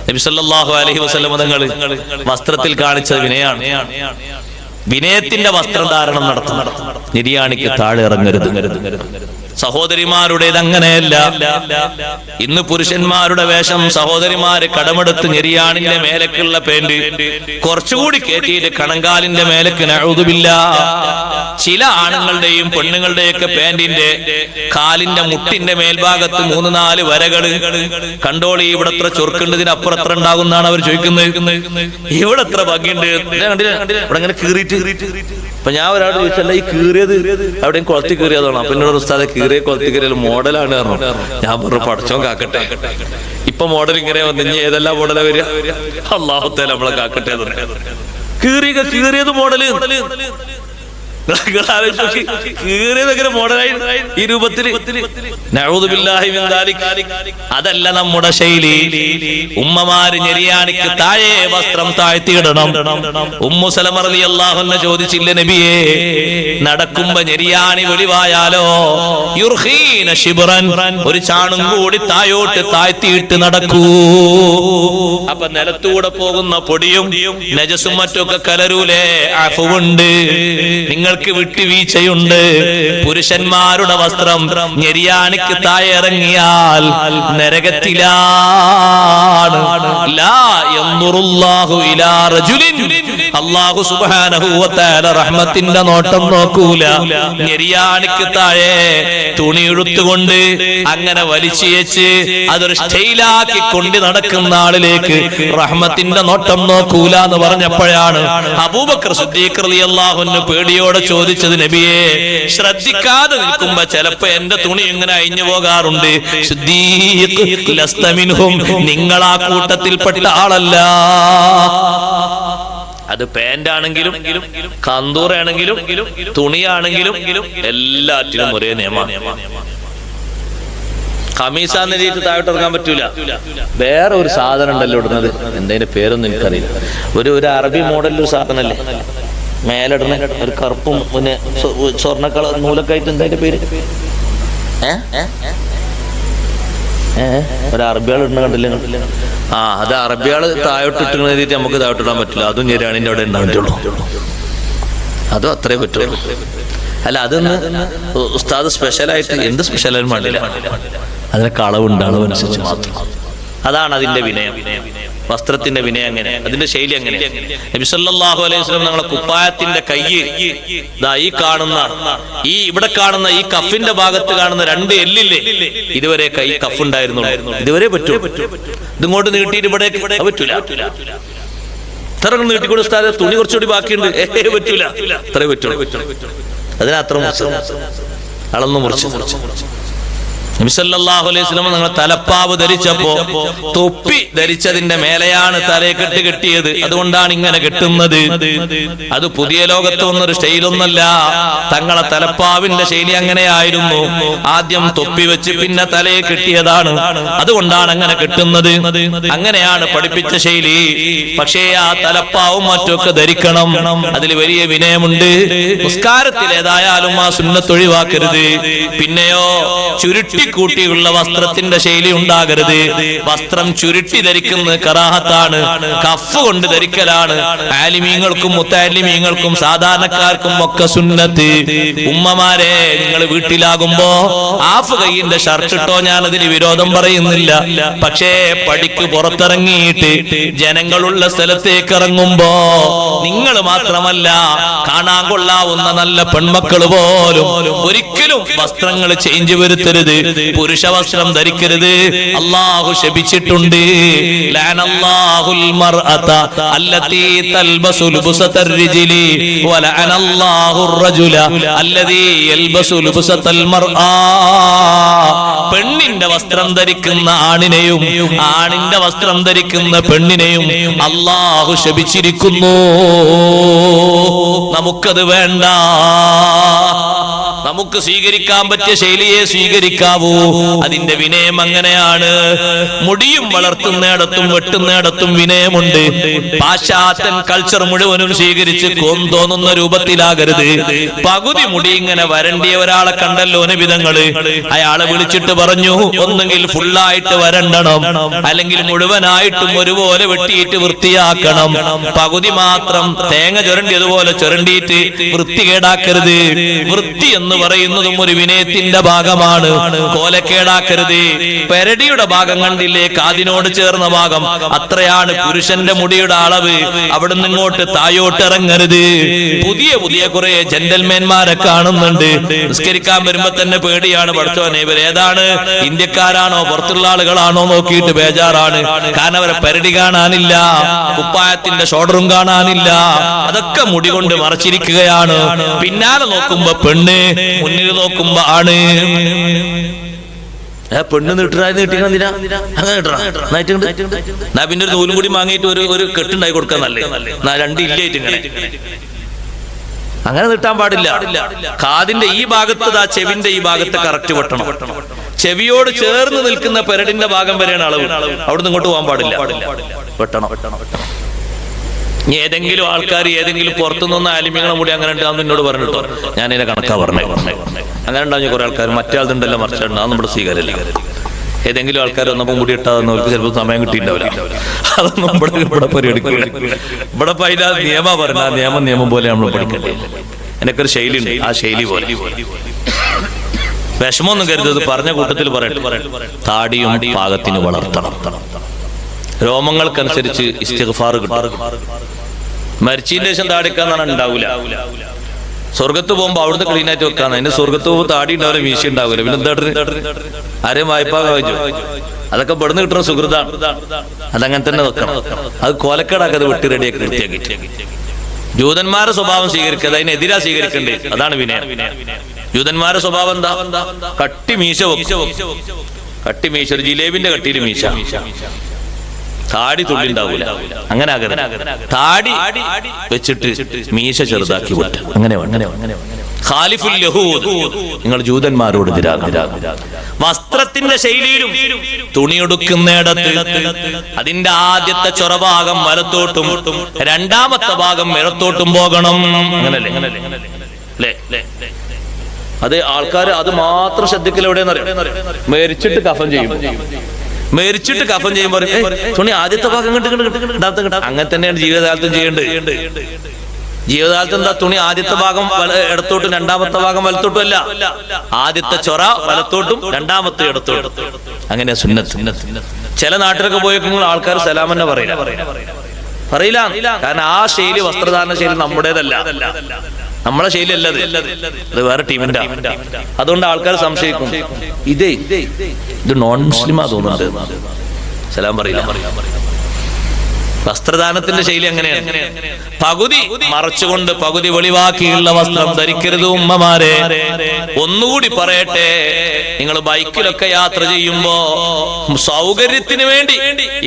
നബി സല്ലല്ലാഹു അലൈഹി വസല്ലം തങ്ങൾ വസ്ത്രത്തിൽ കാണിച്ച വിനയാണ്. വിനയത്തിന്റെ വസ്ത്രധാരണം നടത്തണം. നിര്യാണിക്ക് താഴെ ഇറങ്ങരുത്. സഹോദരിമാരുടേത് അങ്ങനെയല്ല. ഇന്ന് പുരുഷന്മാരുടെ വേഷം സഹോദരിമാര് കടമെടുത്ത് ഞെരിയാണിന്റെ മേലക്കുള്ള പാന്റ് കുറച്ചുകൂടി കയറ്റിയിട്ട് കണങ്കാലിന്റെ മേലക്ക് നഊദുബില്ല. ചില ആണുങ്ങളുടെയും പെണ്ണുങ്ങളുടെയൊക്കെ പാന്റിന്റെ കാലിന്റെ മുട്ടിന്റെ മേൽഭാഗത്ത് 3-4 വരകള് കണ്ടോളി. ഇവിടെ എത്ര ചൊറുക്കുണ്ടതിന് അപ്പുറത്ര ഉണ്ടാകുന്നാണ് അവർ ചോദിക്കുന്നത്. ഇവിടെ എത്ര ഭംഗിയുണ്ട്, ഇവിടെ അങ്ങനെ കീറിയിട്ട്. അപ്പൊ ഞാൻ ഒരാൾ ചോദിച്ചല്ല, ഈ കീറിയത് അവിടെയും കൊളത്തി കീറിയതാണോ? അപ്പൊ എന്നോട് ഉസ്താദെ കീറിയ കൊളത്തി കീറിയ മോഡലാണ് പറഞ്ഞു. ഞാൻ പറഞ്ഞു പടച്ചോൻ കാക്കട്ടെ. ഇപ്പൊ മോഡൽ ഇങ്ങനെ വന്ന് ഇനി ഏതെല്ലാം മോഡലാ വരിക? അല്ലാഹു തആല നമ്മളെ കാക്കട്ടെ. കീറിയത് മോഡല് കീറിയതെങ്ങനെ മോഡലായി ഈ രൂപത്തില്? അതല്ല നമ്മുടെ ശൈലി. ഉമ്മമാര് ഞെരിയാണിക്ക് താഴെ വസ്ത്രം താഴ്ത്തിയിടണം. ഉമ്മു സലമ റളിയല്ലാഹു അൻഹ ചോദിച്ചില്ല നബിയേ, നടക്കുമ്പോ ഞെരിയാണി വെളിവായാലോ? യുർഖീന ശിബ്റൻ, ഒരു ചാണും കൂടി താഴോട്ട് താഴ്ത്തിയിട്ട് നടക്കൂ. അപ്പൊ നിലത്തൂടെ പോകുന്ന പൊടിയും നജസും മറ്റൊക്കെ കലരൂലേ? അഫുവുണ്ട്, നിങ്ങൾക്ക് വിട്ടുവീഴ്ചയുണ്ട്. പുരുഷന്മാരുടെ വസ്ത്രം ഞെരിയാണിക്ക് താഴെ ഇറങ്ങിയാൽ നരകത്തിലാണ്. ലാ യൻദുറുല്ലാഹു ഇലാ റജുലിൻ, അല്ലാഹു സുബ്ഹാനഹു വ തആല റഹ്മത്തിന്റെ നോട്ടം നോക്കൂല. ഞെരിയാണിക്ക് താഴെ തുണി ഉടുത്തുകൊണ്ട് അങ്ങനെ വലിച്ചേച്ച് അതൊരു സ്റ്റൈലാക്കി കൊണ്ട് നടക്കുന്ന ആളിലേക്ക് റഹ്മത്തിന്റെ നോട്ടം നോക്കൂല എന്ന് പറഞ്ഞപ്പോഴാണ് അബൂബക്കർ സിദ്ദീഖ് റളിയല്ലാഹു അൻഹു പേടിയോടെ ചോദിച്ചത്, നബിയെ, ശ്രദ്ധിക്കാതെ നിൽക്കുമ്പോ ചിലപ്പോ എന്റെ തുണി ഇങ്ങനെ അഴിഞ്ഞു പോകാറുണ്ട്. സിദ്ദീഖ് ലസ്ത മിൻഹും, നിങ്ങൾ ആ കൂട്ടത്തിൽപ്പെട്ട ആളല്ല. അത് പാന്റ് ആണെങ്കിലും കന്തൂറാണെങ്കിലും തുണിയാണെങ്കിലും എല്ലാറ്റിനും ഒരേ നിയമമാണ്. ഖമീസാന്ന് എഴുതിയിട്ട് താഴോട്ട് ഇറങ്ങാൻ പറ്റൂല. വേറെ ഒരു സാധനം ഉണ്ടല്ലോ ഇടുന്നത്, എന്തതിന്റെ പേരൊന്നും എനിക്കറിയില്ല. ഒരു അറബി മോഡലിലൊരു സാധനല്ലേ മേലിടുന്ന, ഒരു കറുപ്പും പിന്നെ സ്വർണ്ണക്കളർ നൂലൊക്കെ ആയിട്ട്. എന്താ പേര്? ഒരു അറബിയാൾ ഇടുന്ന കണ്ടില്ലേ? അത് അറബിയാള് താഴോട്ട് ഇട്ട് എഴുതിയിട്ട് നമുക്ക് താഴോട്ട് ഇടാൻ പറ്റില്ല. അതും ഞെരിയാണിന്റെ അവിടെ ഉണ്ടാൻ പറ്റുള്ളൂ. അതും അത്രേ പറ്റുള്ളൂ. അല്ല, അതൊന്ന് ഉസ്താദ് സ്പെഷ്യലായിട്ട് എന്ത് സ്പെഷ്യലായും വേണ്ടില്ല, അതിനൊക്കെ അളവുണ്ട്, അളവനുസരിച്ച് മാത്രം. അതാണ് അതിന്റെ വിനയം, വസ്ത്രത്തിന്റെ വിനയം. അങ്ങനെ അതിന്റെ ശൈലി അങ്ങനെ. നബി സല്ലല്ലാഹു അലൈഹി വസല്ലം ഞങ്ങളെ കുപ്പായത്തിന്റെ കയ്യ് ഈ കാണുന്ന ഇവിടെ കാണുന്ന ഈ കഫിന്റെ ഭാഗത്ത് കാണുന്ന 2 എല്ലില്ലേ, ഇതുവരെ കൈ കഫ് ഉണ്ടായിരുന്നുള്ളൂ. ഇതുവരെ പറ്റൂ. ഇതിങ്ങോട്ട് നീട്ടിയിട്ട് ഇവിടെ പറ്റൂല. ഇത്ര നീട്ടിക്കൂടെ ഉസ്താദേ, തുണി കുറച്ചുകൂടി ബാക്കിയുണ്ട്. പറ്റൂല, അത്രേ പറ്റൂ. അതിനത്ര അളന്നു മുറിച്ച് നബി സല്ലല്ലാഹു അലൈഹി വസല്ലം ഞങ്ങൾ തലപ്പാവ് ധരിച്ചപ്പോ തൊപ്പി ധരിച്ചതിന്റെ മേലെയാണ് തലയെക്കെട്ട് കെട്ടിയത്. അതുകൊണ്ടാണ് ഇങ്ങനെ കെട്ടുന്നത്. അത് പുതിയ ലോകത്ത് വന്നൊരു സ്റ്റൈലൊന്നല്ല. തങ്ങളെ തലപ്പാവിന്റെ ശൈലി അങ്ങനെയായിരുന്നു. ആദ്യം തൊപ്പി വെച്ച് പിന്നെ തലയെ കെട്ടിയതാണ്. അതുകൊണ്ടാണ് അങ്ങനെ കെട്ടുന്നത്. അങ്ങനെയാണ് പഠിപ്പിച്ച ശൈലി. പക്ഷേ ആ തലപ്പാവും മറ്റൊക്കെ ധരിക്കണം. അതിൽ വലിയ വിനയമുണ്ട്. നിസ്കാരത്തിൽ ഏതായാലും ആ സുന്നത്ത് ഒഴിവാക്കരുത്. പിന്നെയോ ചുരുട്ടി കൂട്ടിയുള്ള വസ്ത്രത്തിന്റെ ശൈലി ഉണ്ടാകരുത്. വസ്ത്രം ചുരുട്ടി ധരിക്കുന്നത് കറാഹത്താണ്. കഫ് കൊണ്ട് ധരിക്കലാണ് ആലിമീങ്ങൾക്കും മുത്താലിമീങ്ങൾക്കും സാധാരണക്കാർക്കും ഒക്കെ സുന്നത്ത്. ഉമ്മമാരെ, നിങ്ങൾ വീട്ടിലാകുമ്പോ ഹാഫ് കൈയിന്റെ ഷർട്ട് ഇട്ടോ, ഞാൻ അതിന് വിരോധം പറയുന്നില്ല. പക്ഷേ പടിക്ക് പുറത്തിറങ്ങിയിട്ട് ജനങ്ങളുള്ള സ്ഥലത്തേക്ക് ഇറങ്ങുമ്പോ നിങ്ങൾ മാത്രമല്ല, കാണാൻ കൊള്ളാവുന്ന നല്ല പെൺമക്കൾ പോലും ഒരിക്കലും വസ്ത്രങ്ങൾ ചേഞ്ച് വരുത്തരുത്. പുരുഷ വസ്ത്രം ധരിക്കരുത്. അല്ലാഹു ശപിച്ചിട്ടുണ്ട്. ലഅനല്ലാഹുൽ മർഅത അല്ലതി തൽബസു ലുബ്സതർ റിജ്ലി വലഅനല്ലാഹുർ റജുല അല്ലതി യൽബസു ലുബ്സതൽ മർആ. പെണ്ണിന്റെ വസ്ത്രം ധരിക്കുന്ന ആണിനെയും ആണിന്റെ വസ്ത്രം ധരിക്കുന്ന പെണ്ണിനെയും അല്ലാഹു ശപിച്ചിരിക്കുന്നു. നമുക്കത് വേണ്ട. നമുക്ക് സ്വീകരിക്കാൻ പറ്റിയ ശൈലിയെ സ്വീകരിക്കാവൂ. അതിന്റെ വിനയം അങ്ങനെയാണ്. മുടിയും വളർത്തുന്നിടത്തും വെട്ടുന്നിടത്തും വിനയമുണ്ട്. പാശ്ചാത്യൻ കൾച്ചർ മുഴുവനും സ്വീകരിച്ച് തോന്നുന്ന രൂപത്തിലാകരുത്. പകുതി മുടി ഇങ്ങനെ വരണ്ടിയ ഒരാളെ കണ്ടല്ലോ നിബിധങ്ങള്, അയാളെ വിളിച്ചിട്ട് പറഞ്ഞു, ഒന്നെങ്കിൽ ഫുള്ളായിട്ട് വരണ്ടണം, അല്ലെങ്കിൽ മുഴുവനായിട്ടും ഒരുപോലെ വെട്ടിയിട്ട് വൃത്തിയാക്കണം. പകുതി മാത്രം തേങ്ങ ചുരണ്ടിയതുപോലെ ചുരണ്ടിയിട്ട് വൃത്തികേടാക്കരുത്. വൃത്തി എന്ന് പറയുന്നതും ഒരു വിനയത്തിന്റെ ഭാഗമാണ്. കോലക്കേടാക്കരുത്. പെരടിയുടെ ഭാഗം കണ്ടില്ലേ, കാതിനോട് ചേർന്ന ഭാഗം, അത്രയാണ് പുരുഷന്റെ മുടിയുടെ അളവ്. അവിടുന്ന് ഇങ്ങോട്ട് തായോട്ട് ഇറങ്ങരുത്. പുതിയ പുതിയ കുറെ ജെന്റൽമാൻമാരെ കാണുന്നുണ്ട്. നിസ്കരിക്കാൻ വരുമ്പോ തന്നെ പേടിയാണ്. പഠിച്ചോനെ, ഇവരേതാണ്, ഇന്ത്യക്കാരാണോ പുറത്തുള്ള ആളുകളാണോ നോക്കിയിട്ട് ബേജാറാണ്. കാരണം അവരെ പെരടി കാണാനില്ല, കുപ്പായത്തിന്റെ ഷോൾഡറും കാണാനില്ല. അതൊക്കെ മുടി കൊണ്ട് മറച്ചിരിക്കുകയാണ്. പിന്നാലെ നോക്കുമ്പോ പെണ്ണ്, മുന്നിൽ നോക്കുമ്പോ ആണ്. പെണ്ണ് നീട്ടിക്കണം, അങ്ങനെ കിട്ടണം. പിന്നെ ഒരു നൂലും കൂടി വാങ്ങിയിട്ട് ഒരു കെട്ടുണ്ടായി കൊടുക്കാൻ നല്ലേ. രണ്ടില്ലായിട്ട് ഇങ്ങനെ അങ്ങനെ നീട്ടാൻ പാടില്ല. കാതിന്റെ ഈ ഭാഗത്ത്, ചെവിന്റെ ഈ ഭാഗത്ത് കറക്റ്റ് വെട്ടണം. ചെവിയോട് ചേർന്ന് നിൽക്കുന്ന പെരടിന്റെ ഭാഗം വരെയാണ് അളവ്. അവിടുന്ന് ഇങ്ങോട്ട് പോകാൻ പാടില്ല, വെട്ടണം. ഏതെങ്കിലും ആൾക്കാർ ഏതെങ്കിലും പുറത്തുനിന്ന് ആലിമ്യങ്ങളെ മുടി അങ്ങനെ ഉണ്ടാകുന്ന എന്നോട് പറഞ്ഞിട്ടോ, ഞാൻ ഇതിനെ കണക്കാ പറഞ്ഞേ. അങ്ങനെ ഉണ്ടാകുന്ന കുറെ ആൾക്കാർ മറ്റേ ആളുണ്ടല്ലോ മറിച്ചിട്ടുണ്ട്, അത് നമ്മുടെ സ്വീകാര്യമല്ല. ഏതെങ്കിലും ആൾക്കാർ വന്നപ്പോൾ മുടി ഇട്ടാന്നവർക്ക് ചിലപ്പോൾ സമയം കിട്ടിയിട്ടുണ്ടാവില്ല. അതൊന്നും ഇവിടെ പരിഗണിക്കില്ല. ഇവിടെ അതിന്റെ നിയമം പറഞ്ഞ ആ നിയമം പോലെ നമ്മൾ പഠിക്കേണ്ടത്. എനിക്കൊരു ഒരു ശൈലി ഉണ്ട്, ആ ശൈലി പോലെ. വിഷമമൊന്നും കരുതത്, പറഞ്ഞ കൂട്ടത്തിൽ പറയട്ടെ. താടിയും പാകത്തിന് വളർത്തണം. രോമങ്ങൾക്കനുസരിച്ച് ഇസ്തിഗ്ഫാർ കിട്ടും. മരിച്ചതിന് ശേഷം താടിക്കാന്നാണ് ഉണ്ടാവില്ല. സ്വർഗത്ത് പോകുമ്പോ അവിടുത്തെ ക്ലീൻ ആയിട്ട് വെക്കാന്ന്. അതിന്റെ സ്വർഗത്ത് പോകുമ്പോൾ താടി ഉണ്ടാവില്ല, വീശി ഉണ്ടാവില്ല. പിന്നെ എന്താ ആരെയും വായ്പാ കഴിച്ചു, അതൊക്കെ പെടുന്ന് കിട്ടുന്ന സുഹൃതാണ്. അതങ്ങനെ തന്നെ വെക്കണം. അത് കോലക്കേടാക്കത് വെട്ടി റെഡിയാക്കി വൃത്തിയാക്കി. ജൂതന്മാരുടെ സ്വഭാവം സ്വീകരിക്കുക, അതിനെതിരാ സ്വീകരിക്കണ്ടേ. അതാണ് വിനയം. ജൂതന്മാരുടെ സ്വഭാവം എന്താ? കട്ടി മീശ വെക്കും. കട്ടി മീശ, ഒരു ജിലേബിന്റെ കട്ടിയിൽ മീശ. താടി തുള്ളിണ്ടാവൂല. അങ്ങനെ ആകരുത്. താടി വെച്ചിട്ട് മീശ ചെറുതാക്കി വിട്ട് അങ്ങനെ ഖാലിഫുൽ യഹൂദ്, നിങ്ങൾ ജൂതന്മാരോട് വസ്ത്രത്തിന്റെ ശൈലിയിലും തുണിയൊടുക്കുന്നിടത്ത് അതിന്റെ ആദ്യത്തെ ചൊറഭാഗം വലത്തോട്ടും രണ്ടാമത്തെ ഭാഗം ഇടത്തോട്ടും പോകണം. അങ്ങനല്ലേ? അത് ആൾക്കാർ അത് മാത്രം ശ്രദ്ധിക്കൽ എവിടെയെന്നറിയാം. മരിച്ചിട്ട് കഫൻ ചെയ്യുമ്പോൾ തുണി ആദ്യത്തെ ഭാഗം കിട്ടും. അങ്ങനെ തന്നെയാണ് ജീവിതകാലത്തും ചെയ്യേണ്ടത്. ജീവിതകാലത്ത് എന്താ, തുണി ആദ്യത്തെ ഭാഗം ഇടത്തോട്ടും രണ്ടാമത്തെ ഭാഗം വലത്തോട്ടും അല്ല. ആദ്യത്തെ ചൊറ വലത്തോട്ടും രണ്ടാമത്തെ ഇടത്തോട്ടും. അങ്ങനെ സുന്നത്ത്. ചില നാട്ടിലൊക്കെ പോയേക്കുമ്പോൾ ആൾക്കാർ സലാം തന്നെ പറയില്ല. കാരണം ആ ശൈലി, വസ്ത്രധാരണ ശൈലി നമ്മുടേതല്ല, നമ്മളെ ശൈലി അല്ല. അത് വേറെ ടീമിന്റെ. അതുകൊണ്ട് ആൾക്കാർ സംശയിക്കും, ഇത് നോൺ മുസ്ലിമാ തോന്നുന്നത്, സലാം പറയില്ല. വസ്ത്രദാനത്തിന്റെ ശൈലി അങ്ങനെയാണ്. പകുതി മറച്ചുകൊണ്ട് പകുതി വെളിവാക്കിയുള്ള വസ്ത്രം ധരിക്കരുത് ഉമ്മമാരെ. ഒന്നുകൂടി പറയട്ടെ, നിങ്ങൾ ബൈക്കിലൊക്കെ യാത്ര ചെയ്യുമ്പോ സൗകര്യത്തിന് വേണ്ടി,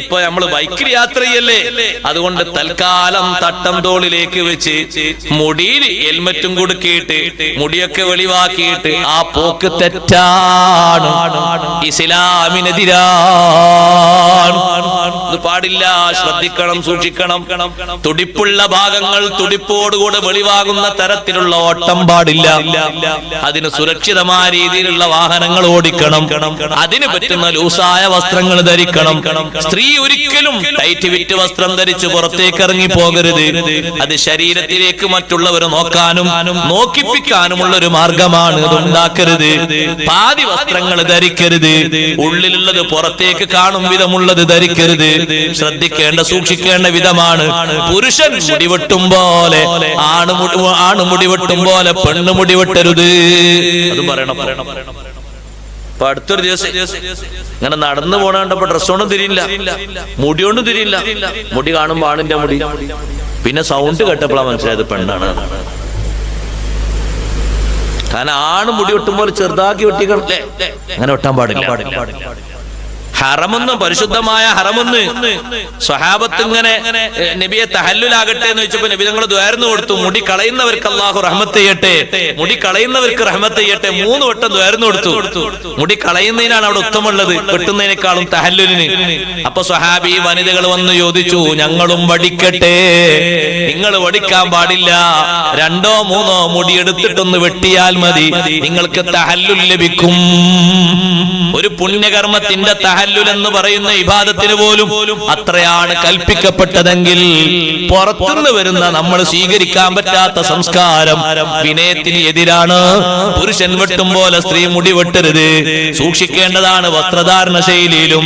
ഇപ്പൊ നമ്മൾ ബൈക്കിൽ യാത്ര ചെയ്യല്ലേ, അതുകൊണ്ട് തൽക്കാലം തട്ടം തോളിലേക്ക് വെച്ച് മുടിയിൽ ഹെൽമറ്റും കൊടുക്കിയിട്ട് മുടിയൊക്കെ വെളിവാക്കിയിട്ട് ആ പോക്ക് തെറ്റാണ്, ഇസ്ലാമിനെതിരാണ്. ഇത് പാടില്ല. ശ്രദ്ധിക്കണം, സൂക്ഷിക്കണം. തുടിപ്പുള്ള ഭാഗങ്ങൾ തുടിപ്പോടുകൂടെ വെളിവാകുന്ന തരത്തിലുള്ള ഓട്ടം പാടില്ല. അതിന് സുരക്ഷിതമായ രീതിയിലുള്ള വാഹനങ്ങൾ ഓടിക്കണം. അതിന് പറ്റുന്ന ലൂസായ വസ്ത്രങ്ങൾ ധരിക്കണം. സ്ത്രീ ഒരിക്കലും ടൈറ്റ് വിറ്റ് വസ്ത്രം ധരിച്ച് പുറത്തേക്ക് ഇറങ്ങി പോകരുത്. അത് ശരീരത്തിലേക്ക് മറ്റുള്ളവരെ നോക്കാനും നോക്കിപ്പിക്കാനുമുള്ള ഒരു മാർഗമാണ്. അതുണ്ടാക്കരുത്. പാതി വസ്ത്രങ്ങൾ ധരിക്കരുത്. ഉള്ളിലുള്ളത് പുറത്തേക്ക് കാണും വിധമുള്ളത് ധരിക്കരുത്. ശ്രദ്ധിക്കേണ്ട, സൂക്ഷിക്കേണ്ട വിധമാണ്. പുരുഷൻ മുടിവെട്ടും പോലെ, ആണ് മുടിവെട്ടും പോലെ പെണ്ണ് മുടിവെട്ടരുത്. അത് പറയണം. ഇപ്പൊ അടുത്തൊരു ദിവസം ഇങ്ങനെ നടന്നു പോണ കണ്ടപ്പോ ഡ്രസ്സോണ്ടും തിരിയില്ല, മുടിയോണ്ടും തിരിയില്ല. മുടി കാണുമ്പോ ആണിന്റെ മുടി. പിന്നെ സൗണ്ട് കേട്ടപ്പോഴാണ് മനസ്സിലായത് പെണ്ണാണ്. കാരണം ആണ് മുടി വെട്ടുമ്പോൾ ചെറുതാക്കി വെട്ടിക്കണല്ലേ, അങ്ങനെ വെട്ടാൻ പാടില്ല. ഹറമെന്ന്, പരിശുദ്ധമായ ഹറമെന്ന് സ്വഹാബത്ത് ഇങ്ങനെ നബിയെ തഹല്ലുലാകട്ടെ എന്ന് വെച്ചപ്പോ നബി തങ്ങൾ ദ്വാരന്ന് കൊടുത്തു. മുടി കളയുന്നവർക്ക് അല്ലാഹു റഹ്മത്ത് ചെയ്യട്ടെ, മുടി കളയുന്നവർക്ക് റഹ്മത്ത് ചെയ്യട്ടെ. 3 വട്ടം ദ്വാരന്ന് കൊടുത്തു. മുടി കളയുന്നതിനാണ് അവിടെ ഉത്തമമുള്ളത്, വെട്ടുന്നതിനേക്കാളും തഹല്ലുലിന്. അപ്പൊ സ്വഹാബി വനിതകൾ വന്ന് ചോദിച്ചു, ഞങ്ങളും വടിക്കട്ടെ? നിങ്ങൾ വടിക്കാൻ പാടില്ല, 2 or 3 മുടി എടുത്തിട്ടൊന്ന് വെട്ടിയാൽ മതി, നിങ്ങൾക്ക് തഹല്ലുൽ ലഭിക്കും. ഒരു പുണ്യകർമ്മത്തിന്റെ തഹല്ലുൽ എന്ന് പറയുന്ന ഇബാദത്തിന് പോലും അത്രയാണ് കൽപ്പിക്കപ്പെട്ടതെങ്കിൽ പുറത്തുനിന്ന് വരുന്ന നമ്മൾ സ്വീകരിക്കാൻ പറ്റാത്ത സംസ്കാരം വിനയത്തിന് എതിരാണ്. പുരുഷൻ വെട്ടും പോലെ സ്ത്രീ മുടി വെട്ടരുത്. സൂക്ഷിക്കേണ്ടതാണ് വസ്ത്രധാരണ ശൈലിയിലും.